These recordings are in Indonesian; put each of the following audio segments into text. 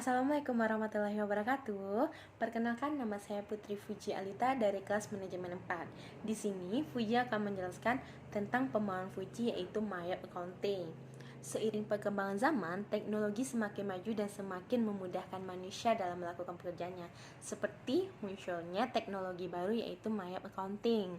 Assalamualaikum warahmatullahi wabarakatuh. Perkenalkan, nama saya Putri Fuji Alita dari kelas manajemen 4. Di sini Fuji akan menjelaskan tentang pemahaman Fuji, yaitu Mayop Accounting. Seiring perkembangan zaman, teknologi semakin maju dan semakin memudahkan manusia dalam melakukan pekerjaannya. Seperti munculnya teknologi baru, yaitu Mayop Accounting.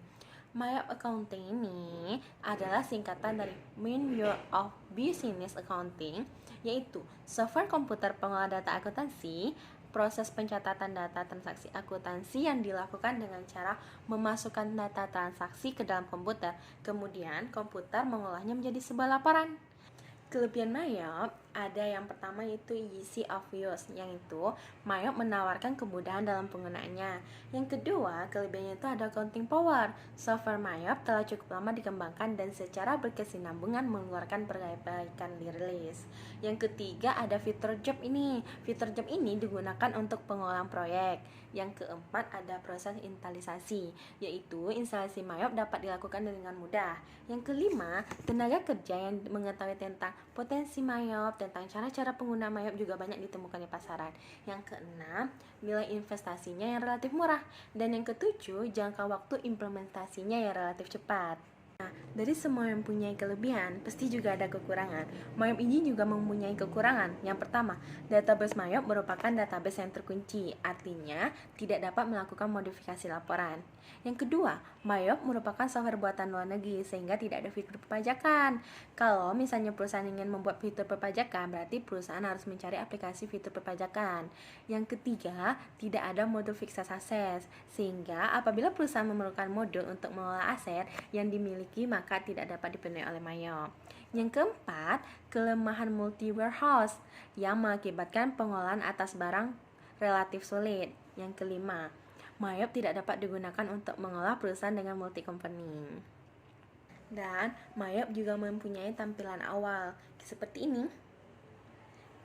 Mayop Accounting ini adalah singkatan dari Main Year of Business Accounting, yaitu software komputer pengolah data akuntansi. Proses pencatatan data transaksi akuntansi yang dilakukan dengan cara memasukkan data transaksi ke dalam komputer, kemudian komputer mengolahnya menjadi sebuah laporan. Kelebihan Mayop ada yang pertama, yaitu easy of use, yang itu Mayop menawarkan kemudahan dalam penggunaannya. Yang kedua, kelebihannya itu ada accounting power. Software Mayop telah cukup lama dikembangkan dan secara berkesinambungan mengeluarkan perbaikan rilis. Yang ketiga, ada fitur job ini. Fitur job ini digunakan untuk pengolahan proyek. Yang keempat, ada proses instalisasi, yaitu instalasi Mayop dapat dilakukan dengan mudah. Yang kelima, tenaga kerja yang mengetahui tentang potensi Mayop, tentang cara-cara pengguna Mayop juga banyak ditemukan di pasaran. Yang keenam, nilai investasinya yang relatif murah. Dan yang ketujuh, jangka waktu implementasinya yang relatif cepat. Nah, dari semua yang mempunyai kelebihan, pasti juga ada kekurangan. Mayop ini juga mempunyai kekurangan. Yang pertama, database Mayop merupakan database yang terkunci, artinya tidak dapat melakukan modifikasi laporan. Yang kedua, Mayop merupakan software buatan luar negeri, sehingga tidak ada fitur perpajakan. Kalau misalnya perusahaan ingin membuat fitur perpajakan, berarti perusahaan harus mencari aplikasi fitur perpajakan. Yang ketiga, tidak ada modul fixed asset, sehingga apabila perusahaan memerlukan modul untuk mengolah aset yang dimiliki, maka tidak dapat dipenuhi oleh Mayop. Yang keempat, kelemahan multi warehouse yang mengakibatkan pengolahan atas barang relatif sulit. Yang kelima, Mayop tidak dapat digunakan untuk mengolah perusahaan dengan multi company. Dan Mayop juga mempunyai tampilan awal seperti ini.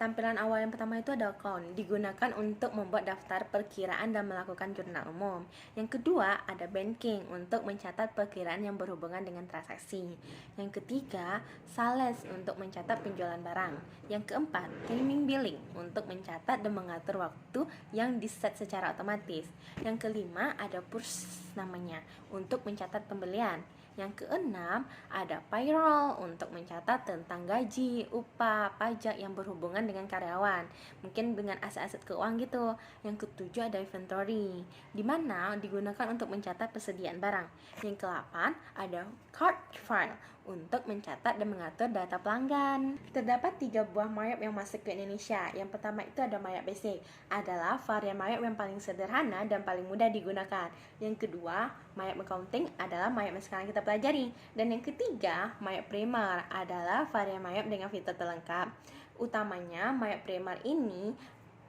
Tampilan awal yang pertama itu ada account, digunakan untuk membuat daftar perkiraan dan melakukan jurnal umum. Yang kedua, ada banking, untuk mencatat perkiraan yang berhubungan dengan transaksi. Yang ketiga, sales, untuk mencatat penjualan barang. Yang keempat, timing billing, untuk mencatat dan mengatur waktu yang diset secara otomatis. Yang kelima, ada push namanya, untuk mencatat pembelian. Yang keenam, ada payroll, untuk mencatat tentang gaji, upah, pajak yang berhubungan dengan karyawan, mungkin dengan aset-aset keuangan gitu. Yang ketujuh, ada inventory, di mana digunakan untuk mencatat persediaan barang. Yang kedelapan, ada cart file, untuk mencatat dan mengatur data pelanggan. Terdapat 3 buah Mayop yang masuk ke Indonesia. Yang pertama itu ada Mayop Basic, adalah varian Mayop yang paling sederhana dan paling mudah digunakan. Yang kedua, Mayop Accounting adalah Mayop yang sekarang kita pelajari. Dan yang ketiga, Mayop Premier, adalah varian Mayop dengan fitur terlengkap. Utamanya, Mayop Premier ini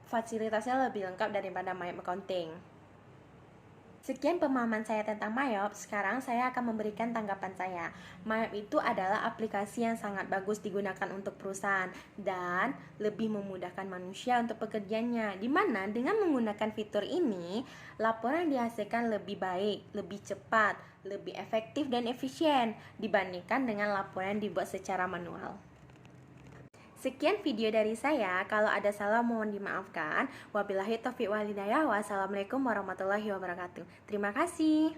fasilitasnya lebih lengkap daripada Mayop Accounting. Sekian pemahaman saya tentang Mayop. Sekarang saya akan memberikan tanggapan saya. Mayop itu adalah aplikasi yang sangat bagus digunakan untuk perusahaan dan lebih memudahkan manusia untuk pekerjaannya, di mana dengan menggunakan fitur ini, laporan dihasilkan lebih baik, lebih cepat, lebih efektif dan efisien dibandingkan dengan laporan dibuat secara manual. Sekian video dari saya. Kalau ada salah mohon dimaafkan. Wabillahi taufiq wal hidayah. Wassalamualaikum warahmatullahi wabarakatuh. Terima kasih.